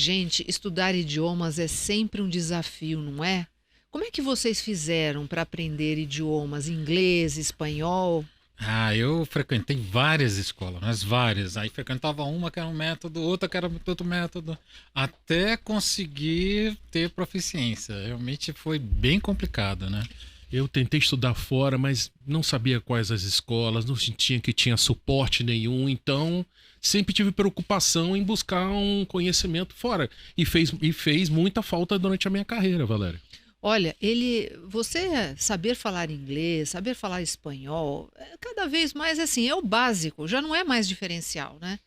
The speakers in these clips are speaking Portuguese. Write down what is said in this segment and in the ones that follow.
Gente, estudar idiomas é sempre um desafio, não é? Como é que vocês fizeram para aprender idiomas? Inglês, espanhol? Eu frequentei várias escolas, mas várias. Aí frequentava uma que era um método, outra que era outro método, até conseguir ter proficiência. Realmente foi bem complicado, né? Eu tentei estudar fora, mas não sabia quais as escolas, não sentia que tinha suporte nenhum, então sempre tive preocupação em buscar um conhecimento fora. E fez muita falta durante a minha carreira, Valéria. Olha, você saber falar inglês, saber falar espanhol, cada vez mais assim, é o básico, já não é mais diferencial, né?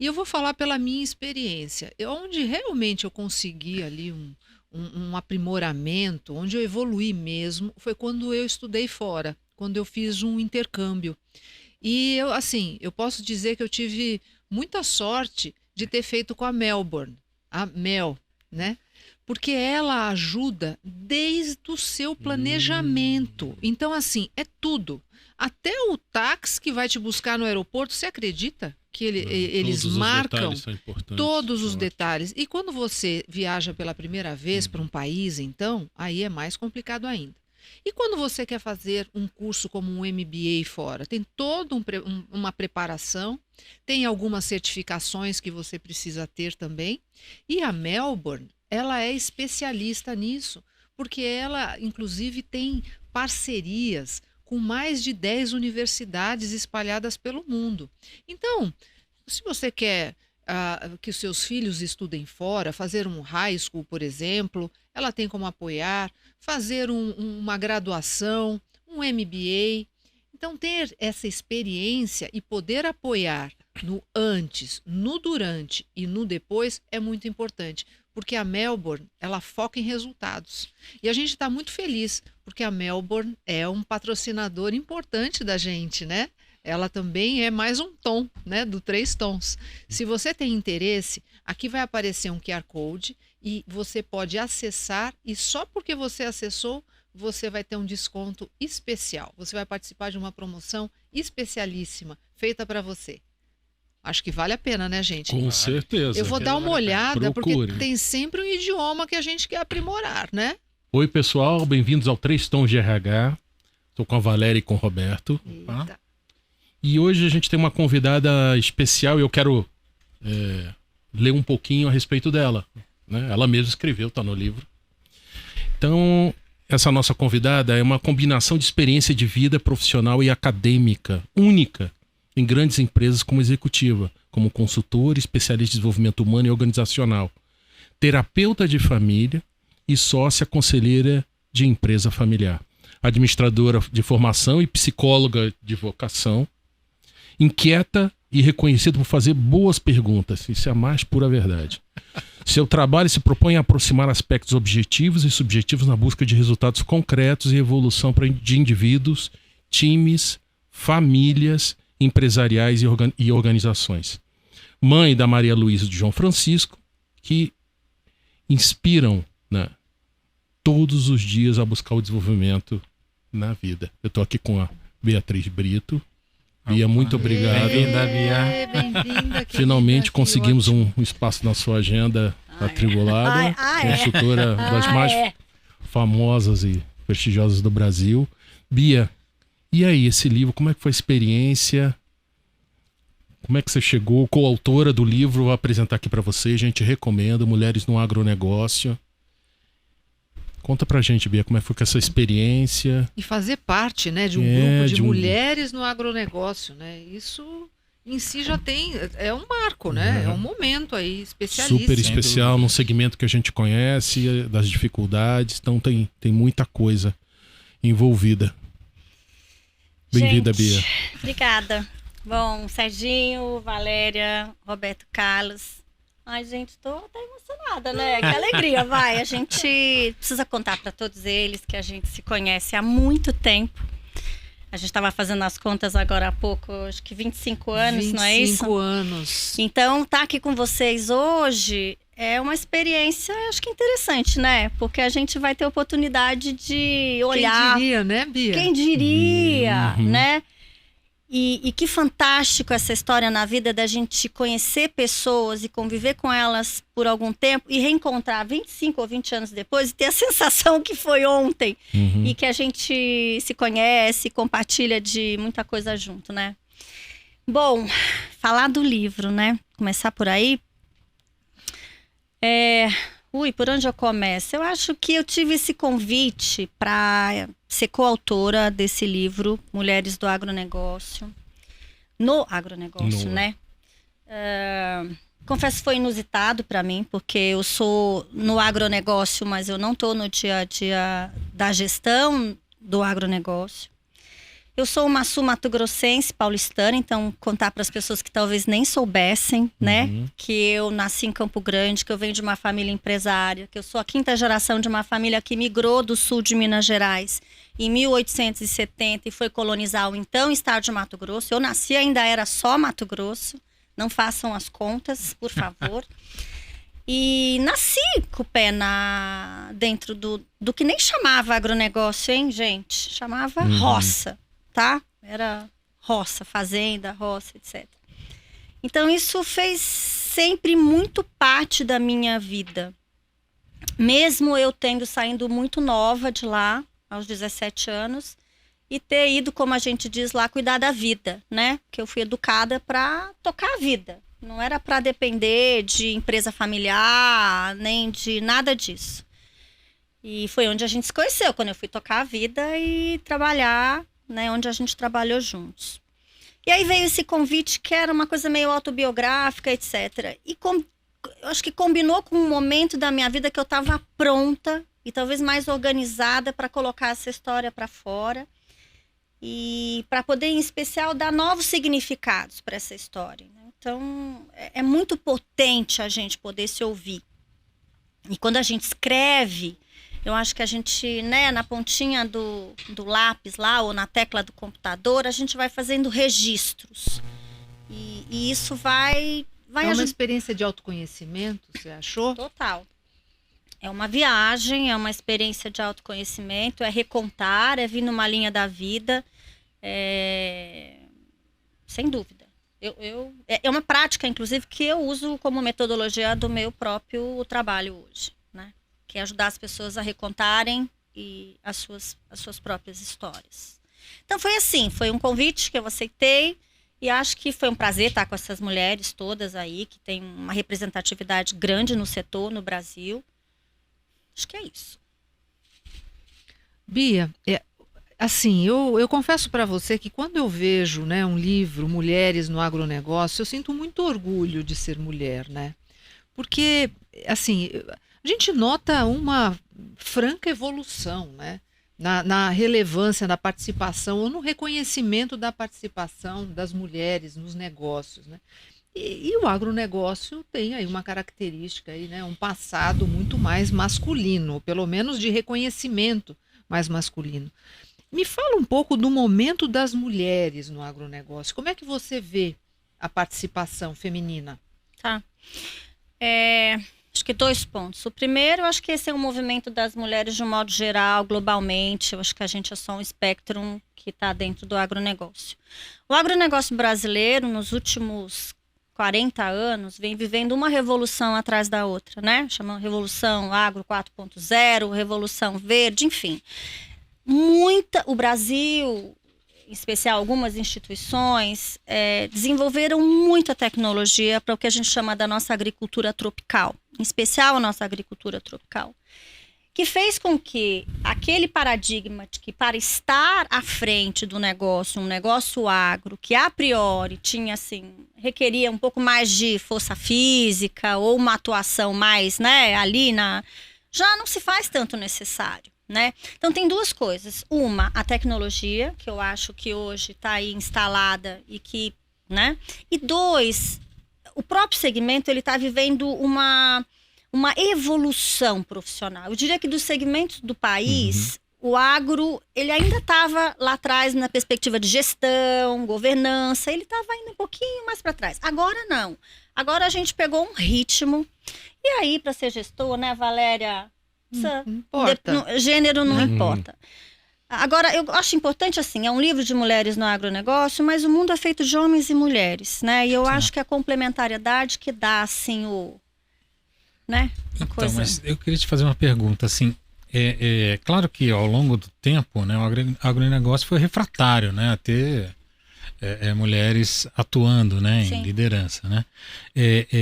E eu vou falar pela minha experiência. Onde realmente eu consegui ali um aprimoramento, onde eu evoluí mesmo, foi quando eu estudei fora, quando eu fiz um intercâmbio. E eu, assim, eu posso dizer que eu tive muita sorte de ter feito com a Melbourne, a Mel, né? Porque ela ajuda desde o seu planejamento. Então, assim, é tudo. Até o táxi que vai te buscar no aeroporto, você acredita que eles Todos os marcam detalhes são importantes. todos os Ótimo. detalhes? E quando você viaja pela primeira vez para um país, então, aí é mais complicado ainda. E quando você quer fazer um curso como um MBA fora, tem toda uma preparação, tem algumas certificações que você precisa ter também. E a Melbourne, ela é especialista nisso, porque ela, inclusive, tem parcerias com mais de 10 universidades espalhadas pelo mundo. Então, se você quer que os seus filhos estudem fora, fazer um high school, por exemplo, ela tem como apoiar, fazer uma graduação, um MBA. Então, ter essa experiência e poder apoiar no antes, no durante e no depois é muito importante, porque a Melbourne, ela foca em resultados. E a gente está muito feliz, porque a Melbourne é um patrocinador importante da gente, né? Ela também é mais um tom, né, do 3 tons. Se você tem interesse, aqui vai aparecer um QR Code e você pode acessar, e só porque você acessou, você vai ter um desconto especial. Você vai participar de uma promoção especialíssima feita para você. Acho que vale a pena, né, gente? Com certeza. Eu vou dar uma olhada, porque Procure. tem sempre um idioma que a gente quer aprimorar, né? Oi, pessoal, bem-vindos ao 3 Tons de RH. Estou com a Valéria e com o Roberto. Eita. E hoje a gente tem uma convidada especial e eu quero ler um pouquinho a respeito dela, né? Ela mesma escreveu, está no livro. Então, essa nossa convidada é uma combinação de experiência de vida profissional e acadêmica, única, em grandes empresas como executiva, como consultora, especialista em desenvolvimento humano e organizacional, terapeuta de família e sócia conselheira de empresa familiar, administradora de formação e psicóloga de vocação, inquieta e reconhecida por fazer boas perguntas. Isso é a mais pura verdade. Seu trabalho se propõe a aproximar aspectos objetivos e subjetivos na busca de resultados concretos e evolução de indivíduos, times, famílias, empresariais e organizações. Mãe da Maria Luísa de João Francisco, que inspiram, né, todos os dias a buscar o desenvolvimento na vida. Eu estou aqui com a Beatriz Brito. Bia, muito obrigado. Bem-vinda, Bia. Bem-vinda, Finalmente querida, conseguimos que ótimo. um espaço na sua agenda atribulada. Consultora das mais famosas e prestigiosas do Brasil. Bia, e aí, esse livro, como é que foi a experiência? Como é que você chegou? Coautora do livro, vou apresentar aqui para você. A gente recomenda, Mulheres no Agronegócio. Conta pra gente, Bia, como é que foi com essa experiência? E fazer parte, né, de um grupo de mulheres no agronegócio, né? Isso em si já é um marco, né? É um momento aí especialíssimo. Super especial, num segmento que a gente conhece, das dificuldades, então tem muita coisa envolvida. Bem-vinda, Bia. Obrigada. Bom, Serginho, Valéria, Roberto Carlos. Ai, gente, tô até emocionada, né? Que alegria, vai. A gente precisa contar para todos eles que a gente se conhece há muito tempo. A gente estava fazendo as contas agora há pouco, acho que 25 anos, não é isso? 25 anos. Então, tá aqui com vocês hoje é uma experiência, acho que interessante, né? Porque a gente vai ter oportunidade de olhar... Quem diria, né, Bia? Quem diria, né? E que fantástico essa história na vida da gente conhecer pessoas e conviver com elas por algum tempo e reencontrar 25 ou 20 anos depois e ter a sensação que foi ontem. E que a gente se conhece, compartilha de muita coisa junto, né? Bom, falar do livro, né? Começar por aí. Por onde eu começo? Eu acho que eu tive esse convite para ser coautora desse livro, Mulheres do Agronegócio, no agronegócio, né? Confesso que foi inusitado para mim, porque eu sou no agronegócio, mas eu não estou no dia a dia da gestão do agronegócio. Eu sou uma sul-mato-grossense paulistana, então contar para as pessoas que talvez nem soubessem, né? Que eu nasci em Campo Grande, que eu venho de uma família empresária, que eu sou a 5ª geração de uma família que migrou do sul de Minas Gerais em 1870 e foi colonizar o então estado de Mato Grosso. Eu nasci, ainda era só Mato Grosso, não façam as contas, por favor. E nasci com o pé dentro do que nem chamava agronegócio, hein, gente? Chamava roça. Tá? Era roça, fazenda, roça, etc. Então isso fez sempre muito parte da minha vida. Mesmo eu saindo muito nova de lá, aos 17 anos, e ter ido, como a gente diz lá, cuidar da vida, né? Porque eu fui educada para tocar a vida. Não era para depender de empresa familiar, nem de nada disso. E foi onde a gente se conheceu, quando eu fui tocar a vida e trabalhar, né, onde a gente trabalhou juntos. E aí veio esse convite que era uma coisa meio autobiográfica, etc. E eu acho que combinou com um momento da minha vida que eu estava pronta e talvez mais organizada para colocar essa história para fora e para poder, em especial, dar novos significados para essa história. Então, é muito potente a gente poder se ouvir. E quando a gente escreve, eu acho que a gente, né, na pontinha do lápis lá, ou na tecla do computador, a gente vai fazendo registros. E isso vai É uma experiência de autoconhecimento, você achou? Total. É uma viagem, é uma experiência de autoconhecimento, é recontar, é vir numa linha da vida, sem dúvida. É uma prática, inclusive, que eu uso como metodologia do meu próprio trabalho hoje, né? Que é ajudar as pessoas a recontarem as suas próprias histórias. Então foi assim, foi um convite que eu aceitei e acho que foi um prazer estar com essas mulheres todas aí, que tem uma representatividade grande no setor, no Brasil. Acho que é isso. Bia, assim, eu confesso para você que quando eu vejo, né, um livro, Mulheres no Agronegócio, eu sinto muito orgulho de ser mulher, né? Porque, assim, a gente nota uma franca evolução, né? Na relevância, na participação ou no reconhecimento da participação das mulheres nos negócios, né? E o agronegócio tem aí uma característica, aí, né? Um passado muito mais masculino, ou pelo menos de reconhecimento mais masculino. Me fala um pouco do momento das mulheres no agronegócio. Como é que você vê a participação feminina? Tá. Acho que 2 pontos. O primeiro, eu acho que esse é um movimento das mulheres de um modo geral, globalmente. Eu acho que a gente é só um espectro que está dentro do agronegócio. O agronegócio brasileiro, nos últimos 40 anos, vem vivendo uma revolução atrás da outra, né? Chamam Revolução Agro 4.0, Revolução Verde, enfim. O Brasil, em especial algumas instituições, desenvolveram muita tecnologia para o que a gente chama da nossa agricultura tropical, em especial a nossa agricultura tropical, que fez com que aquele paradigma de que para estar à frente do negócio, um negócio agro, que a priori tinha, assim, requeria um pouco mais de força física ou uma atuação mais, né, ali já não se faz tanto necessário. Né? Então tem 2 coisas. Uma, a tecnologia, que eu acho que hoje está aí instalada e que, né? E 2, o próprio segmento ele está vivendo uma evolução profissional. Eu diria que dos segmentos do país, o agro ele ainda estava lá atrás na perspectiva de gestão, governança, ele estava indo um pouquinho mais para trás. Agora não. Agora a gente pegou um ritmo. E aí, para ser gestor, né, Valéria? Não importa. Gênero não importa. Agora, eu acho importante, assim, é um livro de mulheres no agronegócio, mas o mundo é feito de homens e mulheres, né? E eu acho que a complementariedade que dá, assim, né? Então, mas eu queria te fazer uma pergunta, assim, claro que ao longo do tempo, né, o agronegócio foi refratário, né, a ter mulheres atuando, né, em liderança, né?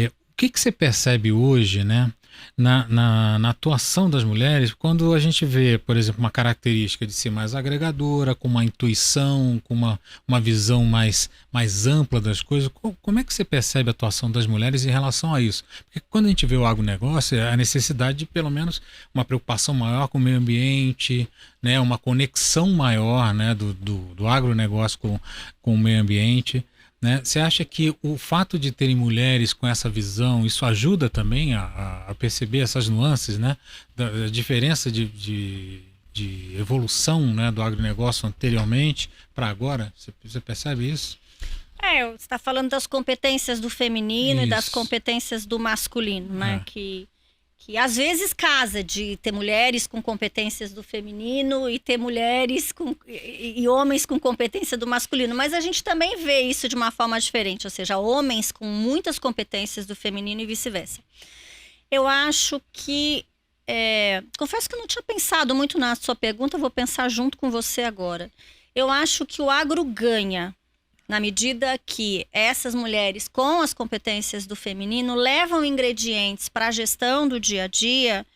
O que você percebe hoje, né, na atuação das mulheres, quando a gente vê, por exemplo, uma característica de ser mais agregadora, com uma intuição, com uma visão mais ampla das coisas, como é que você percebe a atuação das mulheres em relação a isso? Porque quando a gente vê o agronegócio, a necessidade de pelo menos uma preocupação maior com o meio ambiente, né, uma conexão maior, né, do agronegócio com o meio ambiente. Né? Você acha que o fato de terem mulheres com essa visão, isso ajuda também a perceber essas nuances, né? Da diferença de evolução, né, do agronegócio anteriormente para agora? Você percebe isso? Você está falando das competências do feminino e das competências do masculino, né? Que às vezes casa de ter mulheres com competências do feminino e ter mulheres e homens com competência do masculino. Mas a gente também vê isso de uma forma diferente, ou seja, homens com muitas competências do feminino e vice-versa. Eu acho que... confesso que eu não tinha pensado muito na sua pergunta, vou pensar junto com você agora. Eu acho que o agro ganha na medida que essas mulheres com as competências do feminino levam ingredientes para a gestão do dia a dia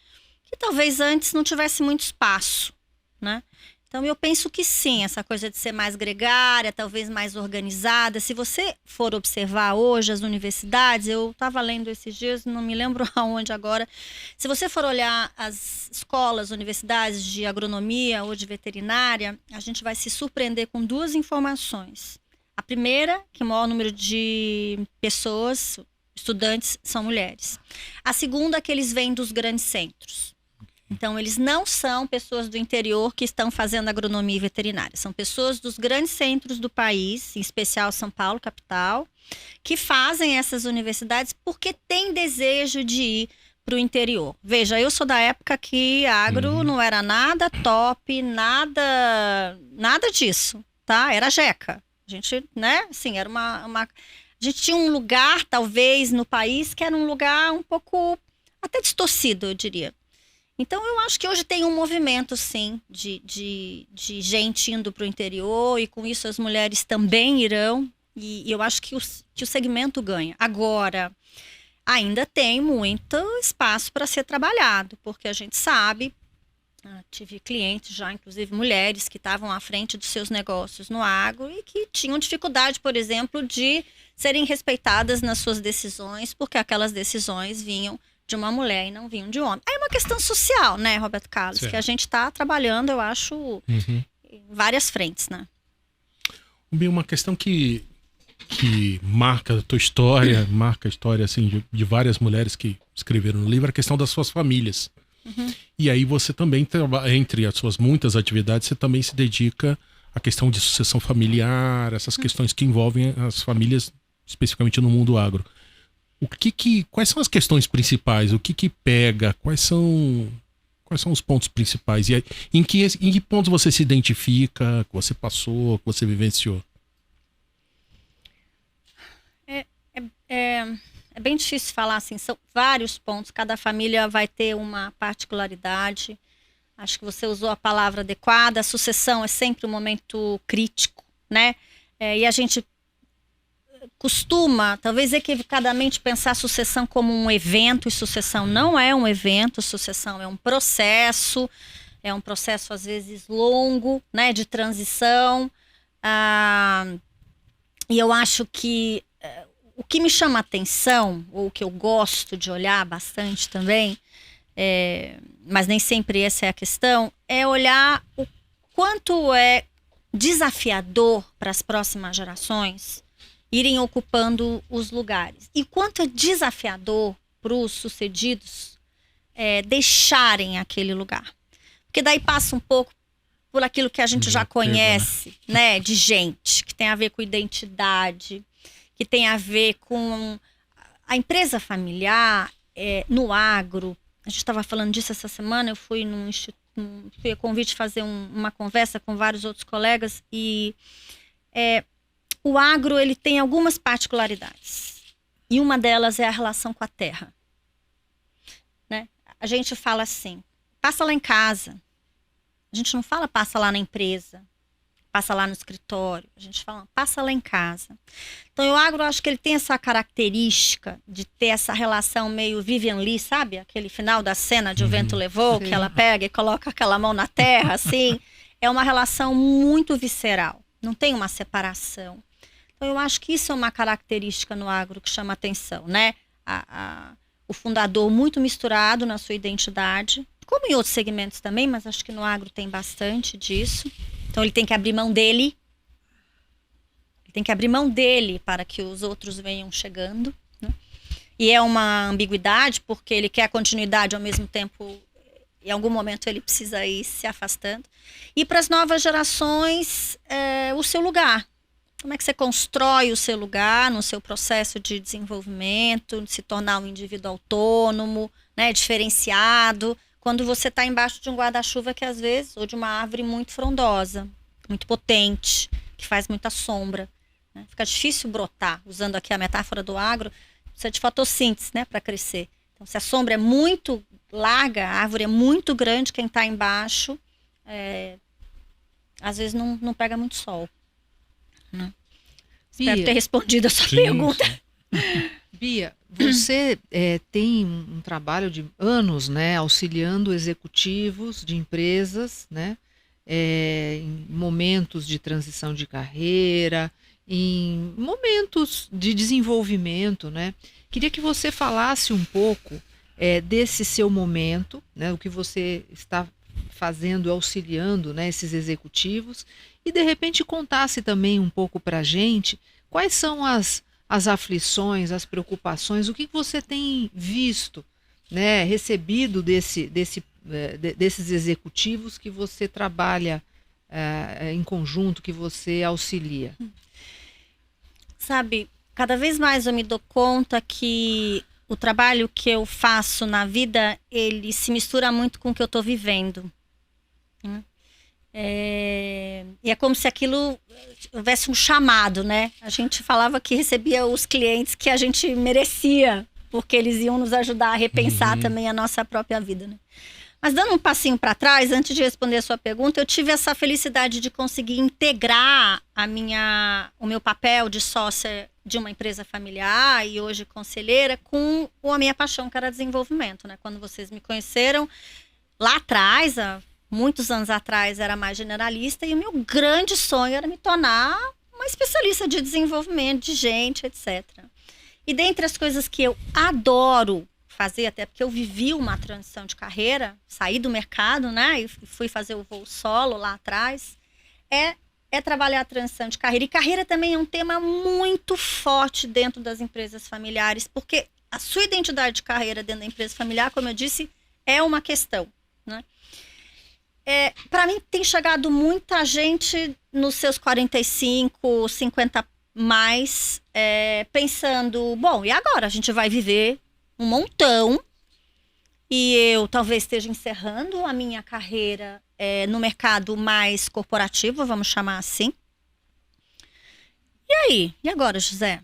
que talvez antes não tivesse muito espaço, né? Então eu penso que sim, essa coisa de ser mais gregária, talvez mais organizada. Se você for observar hoje as universidades, eu estava lendo esses dias, não me lembro aonde agora. Se você for olhar as escolas, universidades de agronomia ou de veterinária, a gente vai se surpreender com duas informações. A primeira, que o maior número de pessoas, estudantes, são mulheres. A segunda, que eles vêm dos grandes centros. Então, eles não são pessoas do interior que estão fazendo agronomia e veterinária. São pessoas dos grandes centros do país, em especial São Paulo, capital, que fazem essas universidades porque têm desejo de ir para o interior. Veja, eu sou da época que agro não era nada top, nada disso, tá? Era jeca. A gente, né, assim, era a gente tinha um lugar, talvez, no país que era um lugar um pouco até distorcido, eu diria. Então, eu acho que hoje tem um movimento, sim, de gente indo para o interior e com isso as mulheres também irão e eu acho que o segmento ganha. Agora, ainda tem muito espaço para ser trabalhado, porque a gente sabe... tive clientes já, inclusive mulheres, que estavam à frente dos seus negócios no agro e que tinham dificuldade, por exemplo, de serem respeitadas nas suas decisões, porque aquelas decisões vinham de uma mulher e não vinham de homem. É uma questão social, né, Roberto Carlos, que a gente está trabalhando, eu acho, em várias frentes, né? Uma questão que marca a tua história, marca a história assim, de várias mulheres que escreveram no livro, a questão das suas famílias. E aí você também, entre as suas muitas atividades, você também se dedica à questão de sucessão familiar, essas questões que envolvem as famílias, especificamente no mundo agro. Quais são as questões principais? O que pega? Quais são os pontos principais? E aí, em que pontos você se identifica, que você passou, que você vivenciou? É bem difícil falar assim, são vários pontos, cada família vai ter uma particularidade. Acho que você usou a palavra adequada, a sucessão é sempre um momento crítico, né? E a gente costuma, talvez equivocadamente, pensar a sucessão como um evento, e sucessão não é um evento, sucessão é um processo às vezes longo, né, de transição. E eu acho que o que me chama a atenção, ou o que eu gosto de olhar bastante também, mas nem sempre essa é a questão, é olhar o quanto é desafiador para as próximas gerações irem ocupando os lugares. E quanto é desafiador para os sucedidos deixarem aquele lugar. Porque daí passa um pouco por aquilo que a gente já conhece, né, de gente, que tem a ver com identidade, que tem a ver com a empresa familiar no agro. A gente estava falando disso essa semana, eu fui num fui a convite de fazer uma conversa com vários outros colegas, e o agro ele tem algumas particularidades. E uma delas é a relação com a terra. Né? A gente fala assim, passa lá em casa. A gente não fala passa lá na empresa, passa lá no escritório. A gente fala passa lá em casa. Então o agro, eu acho que ele tem essa característica de ter essa relação meio Vivian Lee, sabe? Aquele final da cena de O Vento Levou, Sim. que ela pega e coloca aquela mão na terra, assim. É uma relação muito visceral. Não tem uma separação. Então eu acho que isso é uma característica no agro que chama atenção, né? O fundador muito misturado na sua identidade, como em outros segmentos também, mas acho que no agro tem bastante disso. Então ele tem que abrir mão dele. Ele tem que abrir mão dele para que os outros venham chegando, né? E é uma ambiguidade, porque ele quer a continuidade ao mesmo tempo, em algum momento ele precisa ir se afastando. E para as novas gerações, o seu lugar. Como é que você constrói o seu lugar no seu processo de desenvolvimento, de se tornar um indivíduo autônomo, né, diferenciado, quando você está embaixo de um guarda-chuva que às vezes, ou de uma árvore muito frondosa, muito potente, que faz muita sombra. Né? Fica difícil brotar, usando aqui a metáfora do agro, precisa de fotossíntese, né, para crescer. Então, se a sombra é muito larga, a árvore é muito grande, quem está embaixo, às vezes não pega muito sol. Né? Espero ter respondido a sua pergunta. Sim. Bia, você tem um trabalho de anos, né, auxiliando executivos de empresas, né, em momentos de transição de carreira, em momentos de desenvolvimento, né? Queria que você falasse um pouco desse seu momento, né, o que você está fazendo, auxiliando, né, esses executivos, e de repente contasse também um pouco para a gente quais são as aflições, as preocupações, o que você tem visto, né, recebido desses executivos que você trabalha em conjunto, que você auxilia. Sabe, cada vez mais eu me dou conta que o trabalho que eu faço na vida, ele se mistura muito com o que eu estou vivendo. Né? E é como se aquilo houvesse um chamado, né? A gente falava que recebia os clientes que a gente merecia, porque eles iam nos ajudar a repensar também a nossa própria vida, né? Mas dando um passinho para trás, antes de responder a sua pergunta, eu tive essa felicidade de conseguir integrar o meu papel de sócia de uma empresa familiar e hoje conselheira com a minha paixão, que era desenvolvimento, né? Quando vocês me conheceram lá atrás, muitos anos atrás, era mais generalista, e o meu grande sonho era me tornar uma especialista de desenvolvimento de gente, etc. E dentre as coisas que eu adoro fazer, até porque eu vivi uma transição de carreira, saí do mercado, né, e fui fazer o voo solo lá atrás, é trabalhar a transição de carreira. E carreira também é um tema muito forte dentro das empresas familiares, porque a sua identidade de carreira dentro da empresa familiar, como eu disse, é uma questão, né? Para mim tem chegado muita gente nos seus 45, 50 mais, pensando, bom, e agora? A gente vai viver um montão e eu talvez esteja encerrando a minha carreira no mercado mais corporativo, vamos chamar assim. E aí? E agora, José?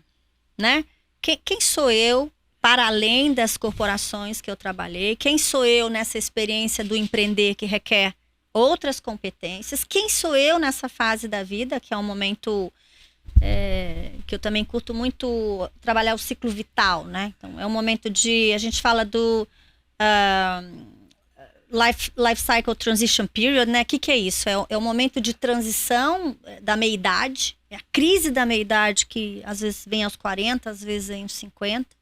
Né? Quem sou eu para além das corporações que eu trabalhei? Quem sou eu nessa experiência do empreender que requer outras competências? Quem sou eu nessa fase da vida, que é um momento que eu também curto muito trabalhar o ciclo vital, né? Então, é um momento a gente fala do life cycle transition period, né? O que é isso? É um momento de transição da meia-idade, é a crise da meia-idade que às vezes vem aos 40, às vezes vem aos 50.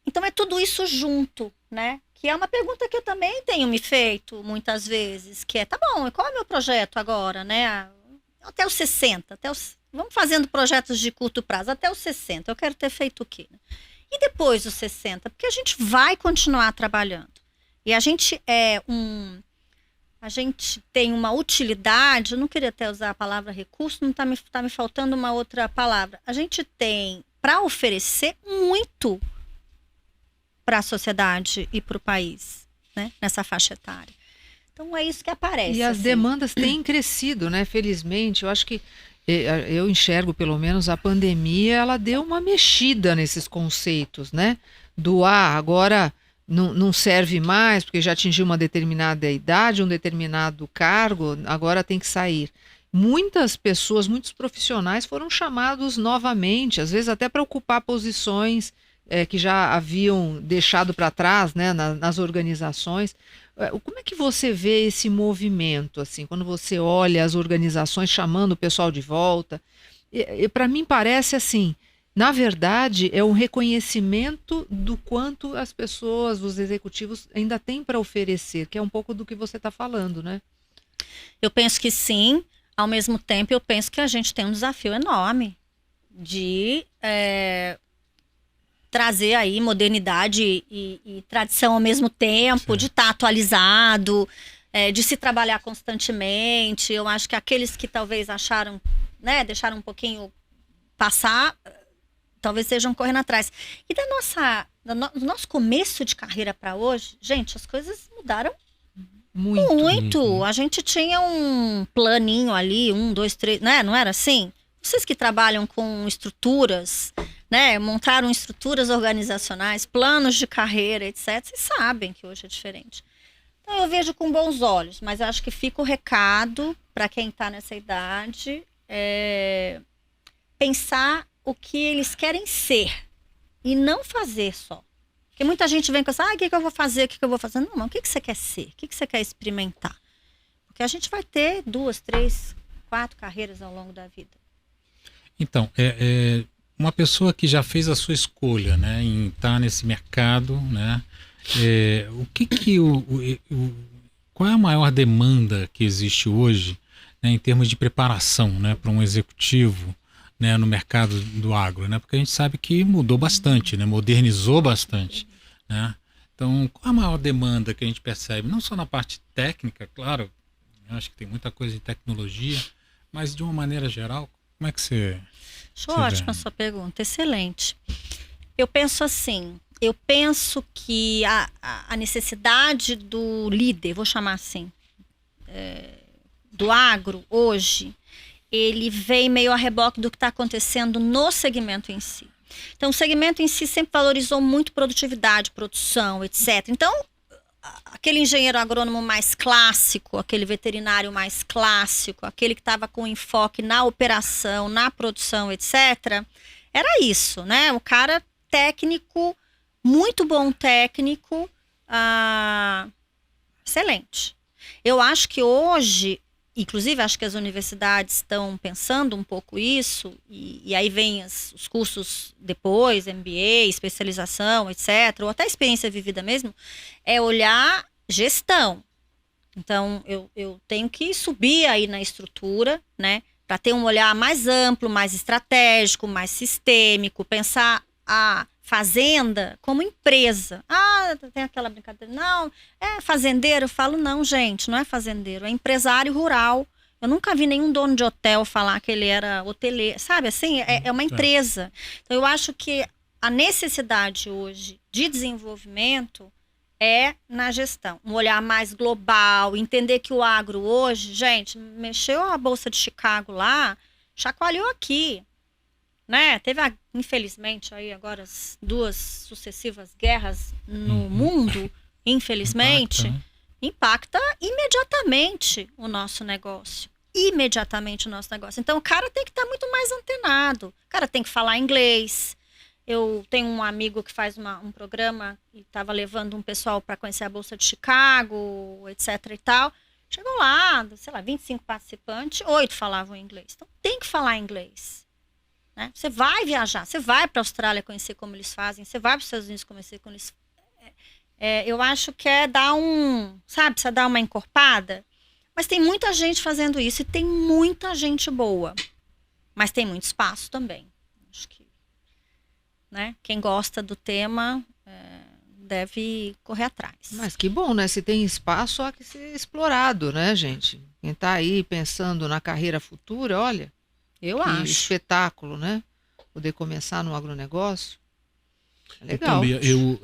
Então é tudo isso junto, né? Que é uma pergunta que eu também tenho me feito muitas vezes, que tá bom, e qual é o meu projeto agora, né? Até os 60, vamos fazendo projetos de curto prazo, até os 60, eu quero ter feito o quê? E depois dos 60? Porque a gente vai continuar trabalhando. E a gente tem uma utilidade, eu não queria até usar a palavra recurso, não tá me faltando uma outra palavra. A gente tem para oferecer muito para a sociedade e para o país. né, nessa faixa etária. Então é isso que aparece. E as assim. demandas têm crescido, né? Felizmente, eu acho que eu enxergo, pelo menos, a pandemia, ela deu uma mexida nesses conceitos, né? Agora não serve mais, porque já atingiu uma determinada idade, um determinado cargo, agora tem que sair. Muitas pessoas, muitos profissionais foram chamados novamente, às vezes até para ocupar posições que já haviam deixado para trás, né, nas organizações. Como é que você vê esse movimento, assim, quando você olha as organizações chamando o pessoal de volta? Para mim parece assim, na verdade, é um reconhecimento do quanto as pessoas, os executivos, ainda têm para oferecer, que é um pouco do que você está falando, né? Eu penso que sim. Ao mesmo tempo, eu penso que a gente tem um desafio enorme de trazer aí modernidade e tradição ao mesmo tempo, de estar atualizado, de se trabalhar constantemente. Eu acho que aqueles que talvez acharam, né, deixaram um pouquinho passar, talvez sejam correndo atrás. E do nosso começo de carreira para hoje, gente, as coisas mudaram muito. A gente tinha um planinho ali, 1, 2, 3, né? Não era assim? Vocês que trabalham com estruturas, né? Montaram estruturas organizacionais, planos de carreira, etc. Vocês sabem que hoje é diferente. Então eu vejo com bons olhos, mas eu acho que fica o recado para quem está nessa idade, pensar o que eles querem ser e não fazer só. Porque muita gente vem com essa, o que eu vou fazer, o que eu vou fazer? Não, mas o que você quer ser? O que você quer experimentar? Porque a gente vai ter 2, 3, 4 carreiras ao longo da vida. Então, uma pessoa que já fez a sua escolha, né, em estar nesse mercado, né, qual é a maior demanda que existe hoje, né, em termos de preparação, né, para um executivo, né, no mercado do agro, né? Porque a gente sabe que mudou bastante, né? Modernizou bastante, né? Então, qual a maior demanda que a gente percebe? Não só na parte técnica, claro, eu acho que tem muita coisa em tecnologia, mas de uma maneira geral, como é que você... Ótima a sua pergunta, excelente. Eu penso assim, que a necessidade do líder, vou chamar assim, do agro hoje, ele vem meio a reboque do que está acontecendo no segmento em si. Então, o segmento em si sempre valorizou muito produtividade, produção, etc. Então, aquele engenheiro agrônomo mais clássico, aquele veterinário mais clássico, aquele que estava com enfoque na operação, na produção, etc., era isso, né? O cara técnico, muito bom técnico, excelente. Eu acho que hoje... Inclusive, acho que as universidades estão pensando um pouco isso, e aí vem os cursos depois, MBA, especialização, etc., ou até experiência vivida mesmo, é olhar gestão. Então, eu tenho que subir aí na estrutura, né, para ter um olhar mais amplo, mais estratégico, mais sistêmico, pensar a fazenda como empresa. Tem aquela brincadeira, não, é fazendeiro? Eu falo, não, gente, não é fazendeiro, é empresário rural. Eu nunca vi nenhum dono de hotel falar que ele era hoteleiro, sabe assim? É uma empresa. Então, eu acho que a necessidade hoje de desenvolvimento é na gestão. Um olhar mais global, entender que o agro hoje, gente, mexeu a Bolsa de Chicago lá, chacoalhou aqui. Né? Teve, infelizmente, aí agora as 2 sucessivas guerras no mundo, infelizmente, impacta imediatamente o nosso negócio. Então, o cara tem que estar muito mais antenado. O cara tem que falar inglês. Eu tenho um amigo que faz um programa e estava levando um pessoal para conhecer a Bolsa de Chicago, etc e tal. Chegou lá, 25 participantes, 8 falavam inglês. Então, tem que falar inglês. Né? Você vai viajar, você vai para a Austrália conhecer como eles fazem, você vai para os Estados Unidos conhecer como eles eu acho que é dar precisa dar uma encorpada, mas tem muita gente fazendo isso e tem muita gente boa, mas tem muito espaço também. Acho que, né? Quem gosta do tema deve correr atrás. Mas que bom, né? Se tem espaço, há que ser explorado, né, gente? Quem está aí pensando na carreira futura, olha... Eu que acho. espetáculo, né? Poder começar no agronegócio. É legal. Eu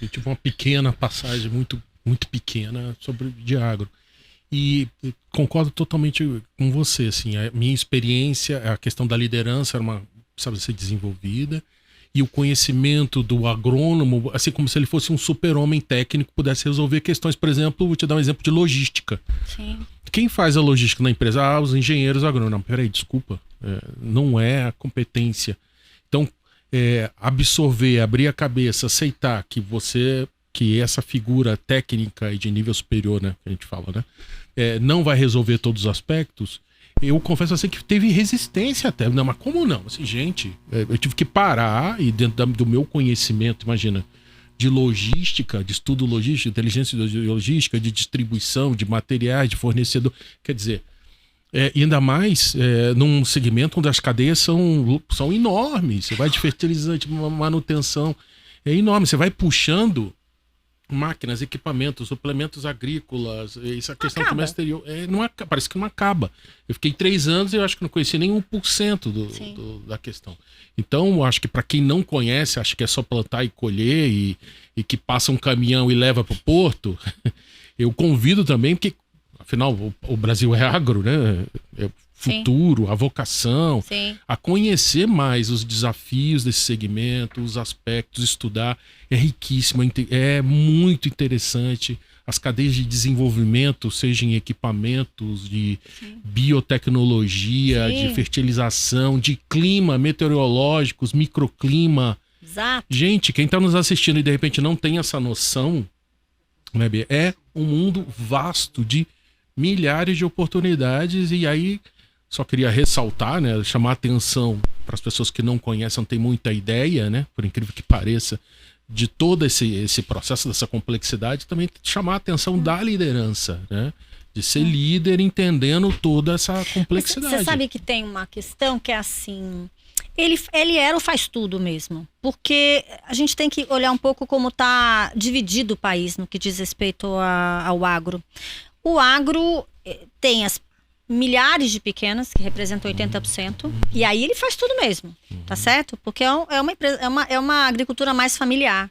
tive uma pequena passagem muito muito pequena de agro. E concordo totalmente com você, assim, a minha experiência, a questão da liderança precisava ser desenvolvida, e o conhecimento do agrônomo, assim como se ele fosse um super-homem técnico, pudesse resolver questões, por exemplo, vou te dar um exemplo de logística. Sim. Quem faz a logística na empresa? Os engenheiros agrônomos. Peraí, desculpa, não é a competência. Então, absorver, abrir a cabeça, aceitar que essa figura técnica e de nível superior, né, que a gente fala, né, não vai resolver todos os aspectos. Eu confesso assim que teve resistência até. Não, mas como não? Assim, gente, eu tive que parar e dentro do meu conhecimento, imagina, de logística, de estudo logístico, inteligência logística, de distribuição, de materiais, de fornecedor. Quer dizer, e ainda mais num segmento onde as cadeias são enormes. Você vai de fertilizante, manutenção, é enorme. Você vai puxando máquinas, equipamentos, suplementos agrícolas, essa questão do comércio exterior, parece que não acaba. Eu fiquei 3 anos e eu acho que não conheci nem 1% da questão. Então, eu acho que para quem não conhece, acha que é só plantar e colher e que passa um caminhão e leva para o porto, eu convido também, porque afinal o Brasil é agro, né? É futuro, a vocação, a conhecer mais os desafios desse segmento, os aspectos, estudar, é riquíssimo, é muito interessante. As cadeias de desenvolvimento, seja em equipamentos, de biotecnologia, de fertilização, de clima, meteorológicos, microclima. Exato. Gente, quem está nos assistindo e de repente não tem essa noção, né, Bia? É um mundo vasto de milhares de oportunidades. E aí só queria ressaltar, né, chamar a atenção para as pessoas que não conhecem, não tem muita ideia, né, por incrível que pareça, de todo esse processo, dessa complexidade, também chamar a atenção da liderança, né, de ser líder entendendo toda essa complexidade. Você sabe que tem uma questão que é assim, ele era o faz tudo mesmo, porque a gente tem que olhar um pouco como está dividido o país no que diz respeito ao agro. O agro tem as milhares de pequenas, que representam 80%, e aí ele faz tudo mesmo, tá certo? Porque é uma agricultura mais familiar.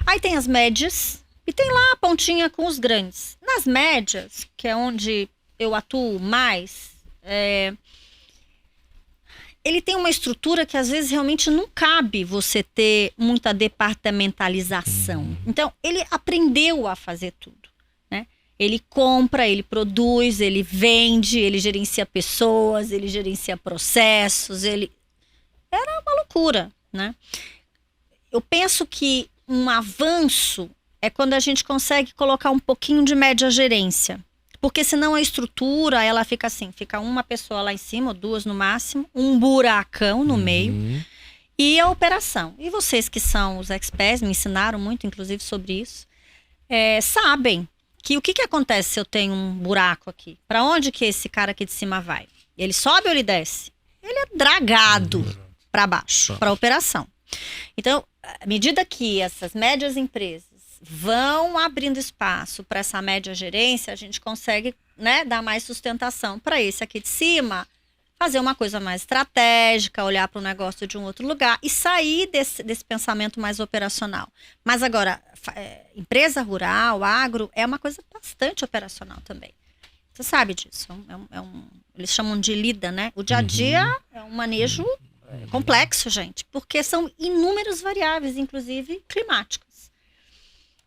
Aí tem as médias, e tem lá a pontinha com os grandes. Nas médias, que é onde eu atuo mais, ele tem uma estrutura que às vezes realmente não cabe você ter muita departamentalização. Então, ele aprendeu a fazer tudo. Ele compra, ele produz, ele vende, ele gerencia pessoas, ele gerencia processos, Era uma loucura, né? Eu penso que um avanço é quando a gente consegue colocar um pouquinho de média gerência. Porque senão a estrutura, ela fica assim, fica uma pessoa lá em cima, ou 2 no máximo, um buracão no meio, e a operação. E vocês que são os experts, me ensinaram muito, inclusive, sobre isso, sabem que o que acontece se eu tenho um buraco aqui? Para onde que esse cara aqui de cima vai? Ele sobe ou ele desce? Ele é dragado para baixo, para a operação. Então, à medida que essas médias empresas vão abrindo espaço para essa média gerência, a gente consegue, né, dar mais sustentação para esse aqui de cima, fazer uma coisa mais estratégica, olhar para o negócio de um outro lugar e sair desse pensamento mais operacional. Mas agora, empresa rural, agro, é uma coisa bastante operacional também. Você sabe disso. Eles chamam de lida, né? O dia a dia é um manejo complexo, gente, porque são inúmeras variáveis, inclusive climáticas.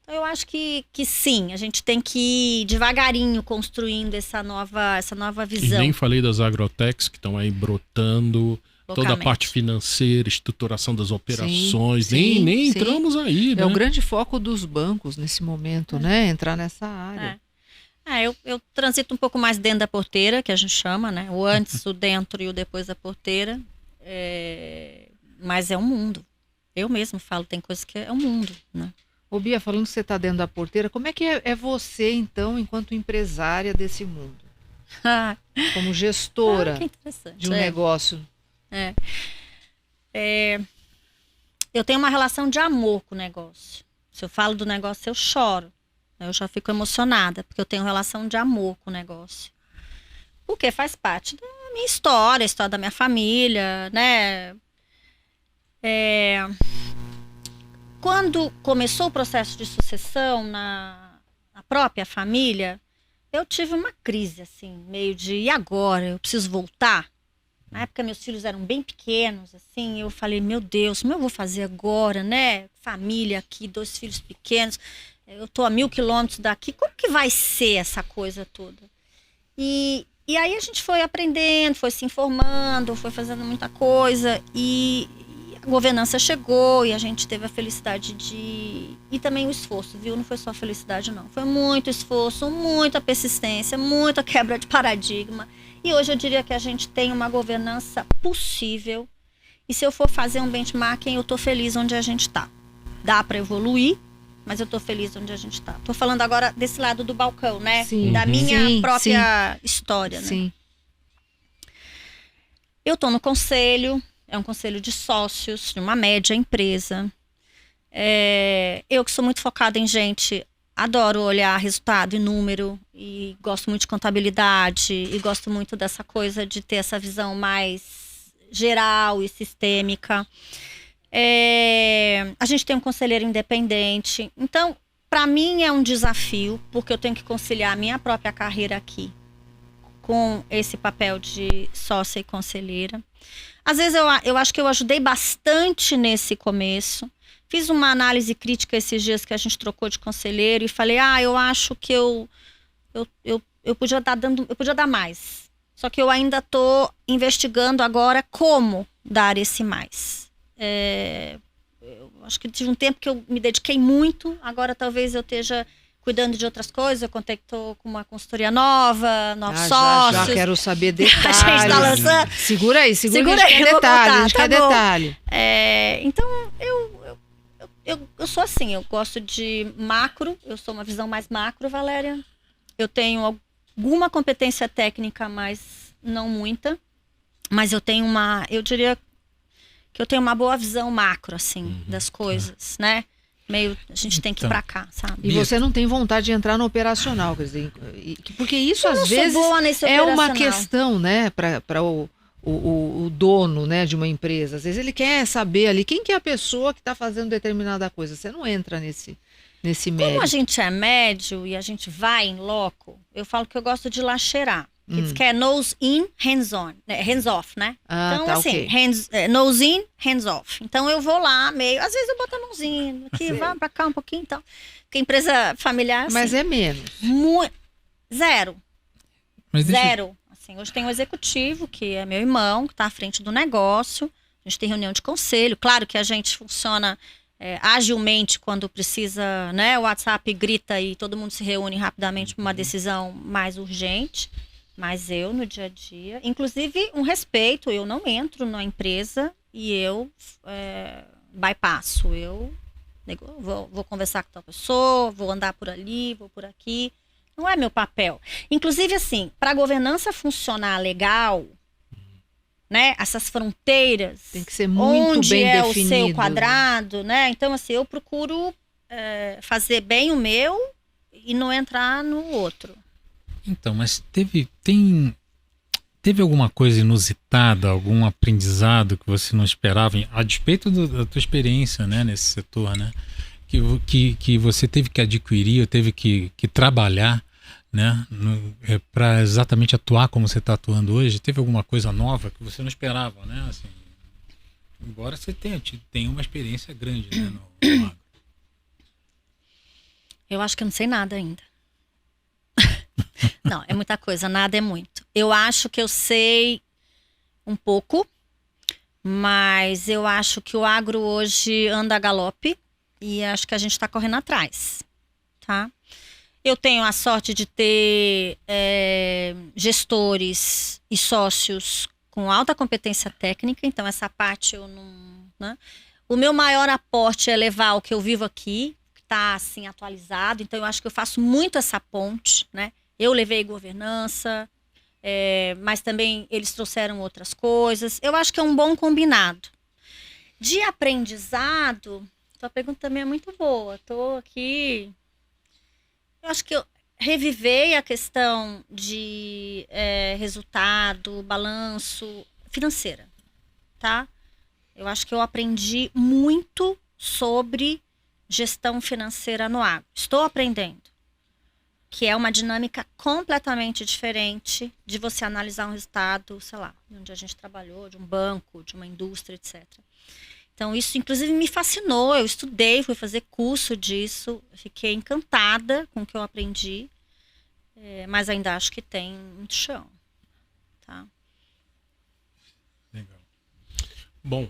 Então, eu acho que sim, a gente tem que ir devagarinho construindo essa nova visão. E nem falei das agrotechs que estão aí brotando, toda a parte financeira, estruturação das operações, nem entramos aí, né? É o grande foco dos bancos nesse momento, né? Entrar nessa área. Eu transito um pouco mais dentro da porteira, que a gente chama, né? O antes, o dentro e o depois da porteira. Mas é um mundo. Eu mesmo falo, tem coisas que é um mundo, né? Ô Bia, falando que você está dentro da porteira, como é que é você, então, enquanto empresária desse mundo? Como gestora de um negócio? Eu tenho uma relação de amor com o negócio. Se eu falo do negócio, eu choro. Eu já fico emocionada, porque eu tenho relação de amor com o negócio. Porque faz parte da minha história, a história da minha família, né? Quando começou o processo de sucessão própria família, eu tive uma crise, assim, meio de, e agora? Eu preciso voltar? Na época, meus filhos eram bem pequenos, assim, eu falei, meu Deus, como eu vou fazer agora, né? Família aqui, 2 filhos pequenos, eu tô a 1000 quilômetros daqui, como que vai ser essa coisa toda? E aí a gente foi aprendendo, foi se informando, foi fazendo muita coisa, e a governança chegou, e a gente teve a felicidade de... E também o esforço, viu? Não foi só felicidade, não. Foi muito esforço, muita persistência, muita quebra de paradigma. E hoje eu diria que a gente tem uma governança possível. E se eu for fazer um benchmarking, eu tô feliz onde a gente tá. Dá para evoluir, mas eu tô feliz onde a gente tá. Tô falando agora desse lado do balcão, né? Sim. Da minha Sim, própria história, né? Sim. Eu tô no conselho, é um conselho de sócios, de uma média empresa. Eu que sou muito focada em gente, adoro olhar resultado e número, e gosto muito de contabilidade, e gosto muito dessa coisa de ter essa visão mais geral e sistêmica. A gente tem um conselheiro independente, então para mim é um desafio, porque eu tenho que conciliar a minha própria carreira aqui com esse papel de sócia e conselheira. Às vezes eu acho que eu ajudei bastante nesse começo. Fiz uma análise crítica esses dias que a gente trocou de conselheiro e falei, eu acho que eu podia dar mais. Só que eu ainda estou investigando agora como dar esse mais. Eu acho que tive um tempo que eu me dediquei muito, agora talvez eu esteja cuidando de outras coisas. Eu contei que estou com uma consultoria nova, novos sócios. Já quero saber detalhes. A gente tá lançando. Segura aí, Segura que a aí, gente eu quer vou detalhe, contar, a gente tá quer bom. detalhe. Então, eu sou assim, eu gosto de macro, eu sou uma visão mais macro, Valéria. Eu tenho alguma competência técnica, mas não muita. Mas eu diria que eu tenho uma boa visão macro, assim, das coisas, né? A gente tem que ir pra cá, sabe? E você não tem vontade de entrar no operacional, quer dizer, porque isso Eu às não sou vezes boa nesse é uma operacional. questão, né, para o dono, né, de uma empresa. Às vezes ele quer saber ali quem que é a pessoa que está fazendo determinada coisa. Você não entra nesse Como mérito. a gente é médio e a gente vai em loco, eu falo que eu gosto de lá cheirar. Que diz que é nose in, hands on, hands off, né? Ah, Então, tá, assim, ok. nose in, hands off. Então, eu vou lá meio... Às vezes eu boto a mãozinha aqui, vai pra cá um pouquinho e tal. Porque empresa familiar, assim, Mas é menos. zero. Mas deixa, Zero. Assim, hoje tem um executivo, que é meu irmão, que está à frente do negócio. A gente tem reunião de conselho. Claro que a gente funciona agilmente quando precisa, né? O WhatsApp grita e todo mundo se reúne rapidamente para uma decisão mais urgente. Mas eu, no dia a dia... Inclusive, um respeito. Eu não entro na empresa e eu bypasso. Eu vou conversar com tal pessoa, vou andar por ali, vou por aqui. Não é meu papel. Inclusive, assim, para a governança funcionar legal, né? Essas fronteiras, Tem que ser muito onde bem é definido. o seu quadrado, né? Então, assim, eu procuro fazer bem o meu e não entrar no outro. então, mas teve alguma coisa inusitada, algum aprendizado que você não esperava, a despeito da tua experiência, né, nesse setor, né? Que você teve que adquirir, ou teve que trabalhar, né, para exatamente atuar como você está atuando hoje? Teve alguma coisa nova que você não esperava, né? Assim, embora você tenha uma experiência grande, né, no agro. Eu acho que eu não sei nada ainda. Não, é muita coisa, nada é muito. Eu acho que eu sei um pouco, mas eu acho que o agro hoje anda a galope e acho que a gente está correndo atrás, tá? Eu tenho a sorte de ter gestores e sócios com alta competência técnica, então essa parte eu não... né? O meu maior aporte é levar o que eu vivo aqui, que está assim atualizado, então eu acho que eu faço muito essa ponte, né? Eu levei governança, mas também eles trouxeram outras coisas. Eu acho que é um bom combinado. De aprendizado, tua pergunta também é muito boa. Estou aqui... Eu acho que eu revivei a questão de resultado, balanço financeira, tá? Eu acho que eu aprendi muito sobre gestão financeira no agro. Estou aprendendo. que é uma dinâmica completamente diferente de você analisar um resultado, sei lá, onde a gente trabalhou, de um banco, de uma indústria, etc. Então, isso, inclusive, me fascinou. Eu estudei, fui fazer curso disso, fiquei encantada com o que eu aprendi, mas ainda acho que tem muito chão. Tá? Legal. Bom.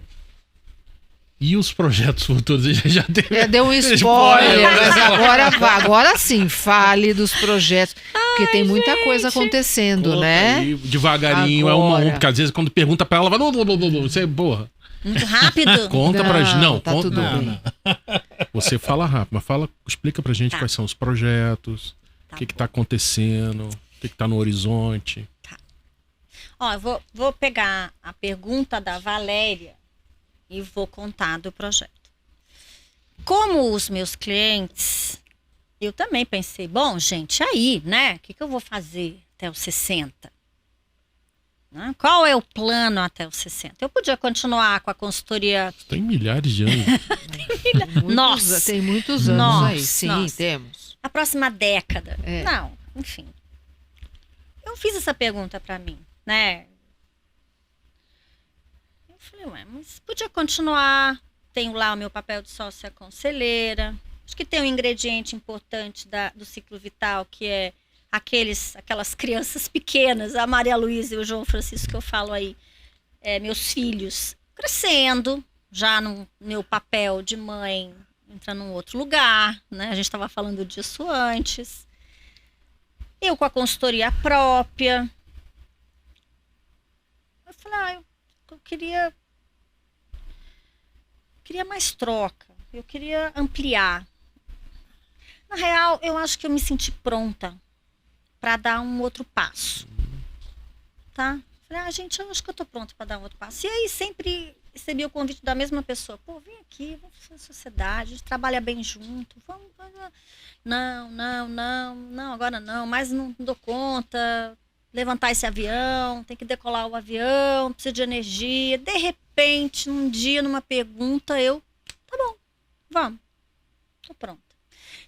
E os projetos futuros? Já teve... Deu um spoiler, mas agora sim, fale dos projetos. Porque tem muita coisa acontecendo, Conta né? aí, devagarinho, é um a um. Porque às vezes quando pergunta pra ela, ela vai... Você, porra. Muito rápido? Conta pra gente. Não, tá conta, tudo não, bem. não. Você fala rápido, mas explica pra gente quais são os projetos, o que tá acontecendo, o que tá no horizonte. Ó, eu vou pegar a pergunta da Valéria e vou contar do projeto. Como os meus clientes, eu também pensei, bom, gente, aí, né? O que eu vou fazer até os 60? Né? Qual é o plano até os 60? Eu podia continuar com a consultoria. Tem milhares de anos. Nossa! Tem muitos anos Nossa, aí, sim, nossa. temos. A próxima década. É. Não, enfim. Eu fiz essa pergunta para mim, né? Eu falei, ué, mas podia continuar. Tenho lá o meu papel de sócia conselheira. Acho que tem um ingrediente importante do ciclo vital, que é aquelas crianças pequenas, a Maria Luísa e o João Francisco que eu falo aí, meus filhos crescendo, já no meu papel de mãe entrando num outro lugar, né? A gente estava falando disso antes. Eu com a consultoria própria. Eu falei, eu queria mais troca, eu queria ampliar. Na real, eu acho que eu me senti pronta para dar um outro passo, tá? Falei, gente, eu acho que eu tô pronta para dar um outro passo. E aí sempre recebi o convite da mesma pessoa. Pô, vem aqui, vamos fazer sociedade, a gente trabalha bem junto, vamos. Não, agora não, mas não dou conta. Levantar esse avião, tem que decolar o avião, precisa de energia. De repente, num dia, numa pergunta, tá bom, vamos, tô pronta.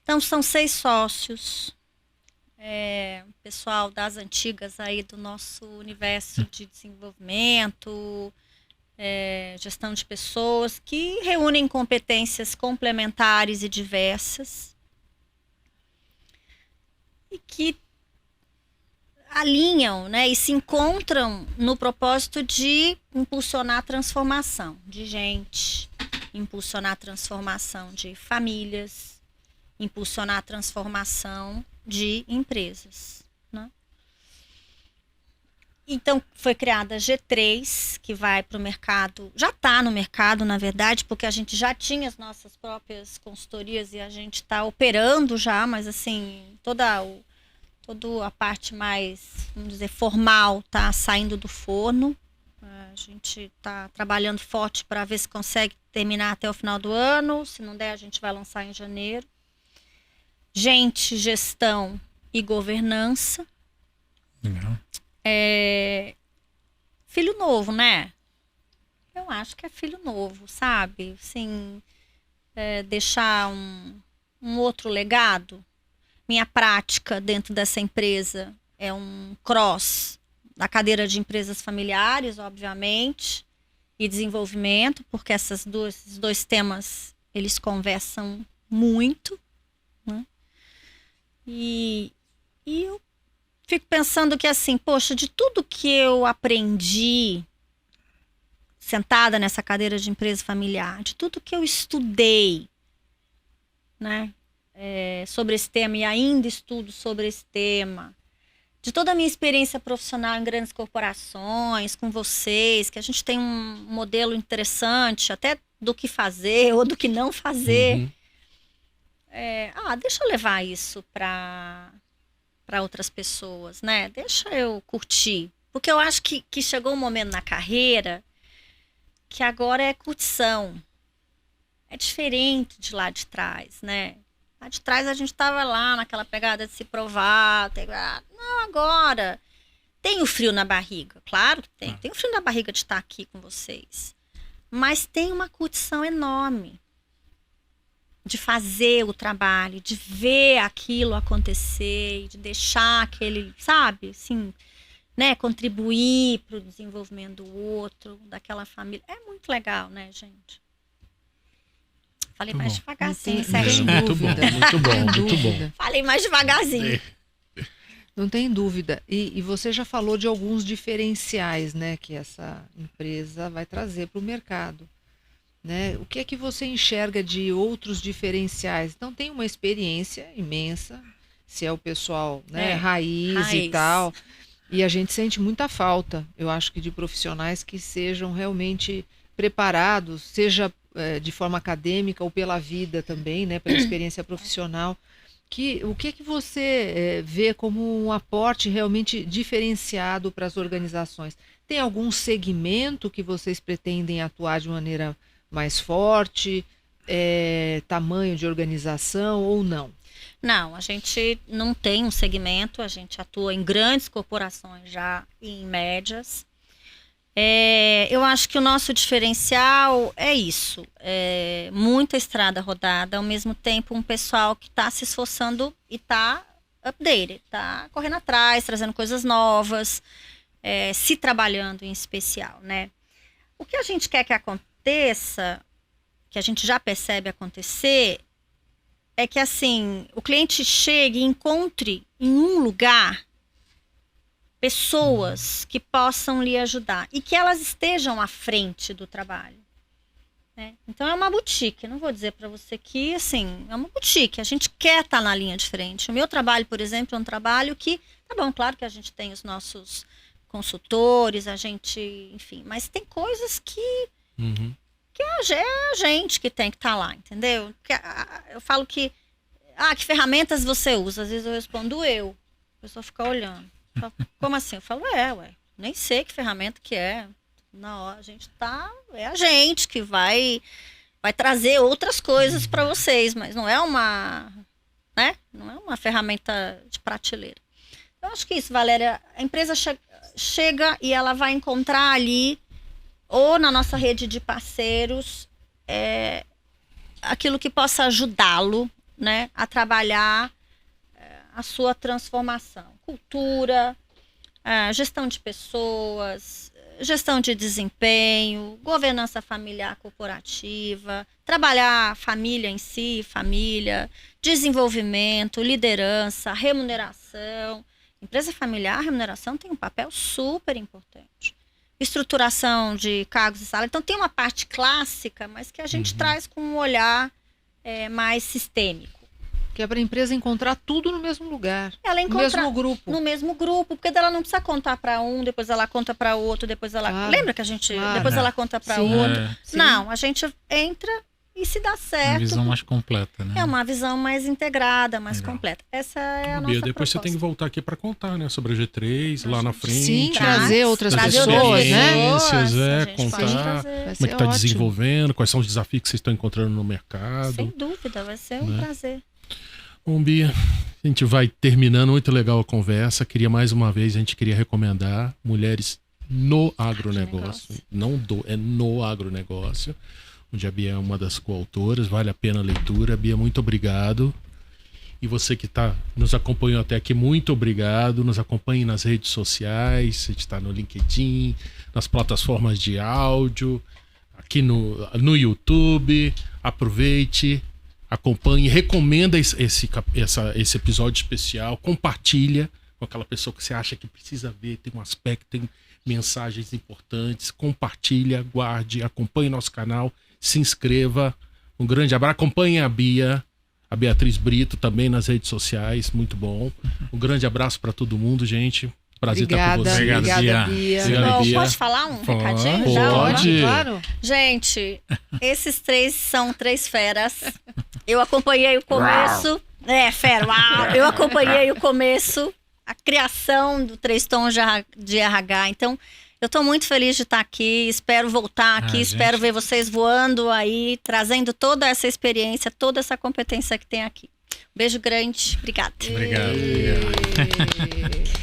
Então, são 6 sócios, pessoal das antigas aí do nosso universo de desenvolvimento, gestão de pessoas, que reúnem competências complementares e diversas e que alinham, né, e se encontram no propósito de impulsionar a transformação de gente, impulsionar a transformação de famílias, impulsionar a transformação de empresas, né? Então, foi criada a G3, que vai para o mercado, já está no mercado, na verdade, porque a gente já tinha as nossas próprias consultorias e a gente está operando já, mas assim, toda a parte mais, vamos dizer, formal está saindo do forno. A gente está trabalhando forte para ver se consegue terminar até o final do ano. Se não der, a gente vai lançar em janeiro. Gente, gestão e governança. Legal. Filho novo, né? Eu acho que é filho novo, sabe? Assim, deixar um outro legado. Minha prática dentro dessa empresa é um cross da cadeira de empresas familiares, obviamente, e desenvolvimento, porque esses dois temas, eles conversam muito, né? E eu fico pensando que, assim, poxa, de tudo que eu aprendi sentada nessa cadeira de empresa familiar, de tudo que eu estudei, né? Sobre esse tema e ainda estudo sobre esse tema, de toda a minha experiência profissional em grandes corporações, com vocês, que a gente tem um modelo interessante até do que fazer ou do que não fazer. Uhum. Deixa eu levar isso para outras pessoas, né? Deixa eu curtir. Porque eu acho que chegou um momento na carreira que agora é curtição. É diferente de lá de trás, né? Lá de trás a gente estava lá naquela pegada de se provar. Não, agora tem o frio na barriga. Claro que tem. Tem o frio na barriga de estar aqui com vocês. Mas tem uma curtição enorme. de fazer o trabalho, de ver aquilo acontecer, de deixar aquele, sabe, assim, né, contribuir para o desenvolvimento do outro, daquela família. É muito legal, né, gente? Falei mais devagarzinho, Sérgio. Muito bom, muito bom, muito bom. Falei mais devagarzinho. Não tem dúvida. E você já falou de alguns diferenciais, né, que essa empresa vai trazer para o mercado, né? O que é que você enxerga de outros diferenciais? Então tem uma experiência imensa, se é o pessoal, né, raiz e tal, e a gente sente muita falta, eu acho que de profissionais que sejam realmente preparados, seja de forma acadêmica ou pela vida também, né, pela experiência profissional. O que é que você vê como um aporte realmente diferenciado para as organizações? Tem algum segmento que vocês pretendem atuar de maneira mais forte, tamanho de organização ou não? Não, a gente não tem um segmento, a gente atua em grandes corporações já e em médias. Eu acho que o nosso diferencial é isso, muita estrada rodada, ao mesmo tempo um pessoal que está se esforçando e está updated, está correndo atrás, trazendo coisas novas, se trabalhando em especial, né? O que a gente quer que aconteça, que a gente já percebe acontecer, é que assim, o cliente chegue e encontre em um lugar pessoas que possam lhe ajudar e que elas estejam à frente do trabalho, né? Então é uma boutique, não vou dizer para você que, assim, é uma boutique, a gente quer estar na linha de frente. O meu trabalho, por exemplo, é um trabalho que, tá bom, claro que a gente tem os nossos consultores, a gente, enfim, mas tem coisas que é a gente que tem que estar lá, entendeu? Eu falo que ferramentas você usa? Às vezes eu respondo a pessoa fica olhando. Como assim? Eu falo, nem sei que ferramenta que é. Não, a gente é a gente que vai trazer outras coisas para vocês, mas não é uma, né? Não é uma ferramenta de prateleira. Eu acho que isso, Valéria, a empresa chega e ela vai encontrar ali, ou na nossa rede de parceiros, aquilo que possa ajudá-lo, né, a trabalhar a sua transformação. Cultura, gestão de pessoas, gestão de desempenho, governança familiar corporativa, trabalhar a família em si, desenvolvimento, liderança, remuneração. Empresa familiar, a remuneração tem um papel super importante. Estruturação de cargos e salários. Então tem uma parte clássica, mas que a gente traz com um olhar mais sistêmico. Que é para a empresa encontrar tudo no mesmo lugar. Ela encontra no mesmo grupo. No mesmo grupo, porque ela não precisa contar para um, depois ela conta para outro, depois ela... Claro, Lembra que a gente... claro. Depois ela conta para Sim. outro. Sim. Não, a gente entra e se dá certo. Uma visão mais completa, né? É uma visão mais integrada, mais Legal. completa. Essa é a Bia, nossa depois proposta. você tem que voltar aqui para contar, né, sobre a G3, lá na frente. Sim, trazer outras das pessoas, né? experiências, A gente pode contar trazer. Vai como é que está ótimo. desenvolvendo, quais são os desafios que vocês estão encontrando no mercado. Sem dúvida, vai ser um prazer. Bom, Bia, a gente vai terminando, muito legal a conversa. Queria mais uma vez, a gente queria recomendar Mulheres no Agronegócio. Não é no agronegócio. Onde a Bia é uma das coautoras, vale a pena a leitura. Bia, muito obrigado. E você que nos acompanhou até aqui, muito obrigado. Nos acompanhe nas redes sociais, a gente está no LinkedIn, nas plataformas de áudio, aqui no YouTube. Aproveite, acompanhe, recomenda esse episódio especial, compartilha com aquela pessoa que você acha que precisa ver, tem um aspecto, tem mensagens importantes, compartilha, guarde, acompanhe nosso canal, se inscreva. Um grande abraço, acompanhe a Bia, a Beatriz Brito também nas redes sociais, muito bom. Um grande abraço para todo mundo, gente. Prazer estar com vocês. Obrigada, Bia. Obrigado, Bia. Posso falar um Pode. recadinho? Já? Pode. Claro. Gente, esses três são três feras. Eu acompanhei o começo. Fera. Uau. Eu acompanhei o começo, a criação do 3 Tons de RH. Então, eu estou muito feliz de estar aqui. Espero voltar aqui. Espero ver vocês voando aí, trazendo toda essa experiência, toda essa competência que tem aqui. Beijo grande. Obrigada. Obrigado, Bia.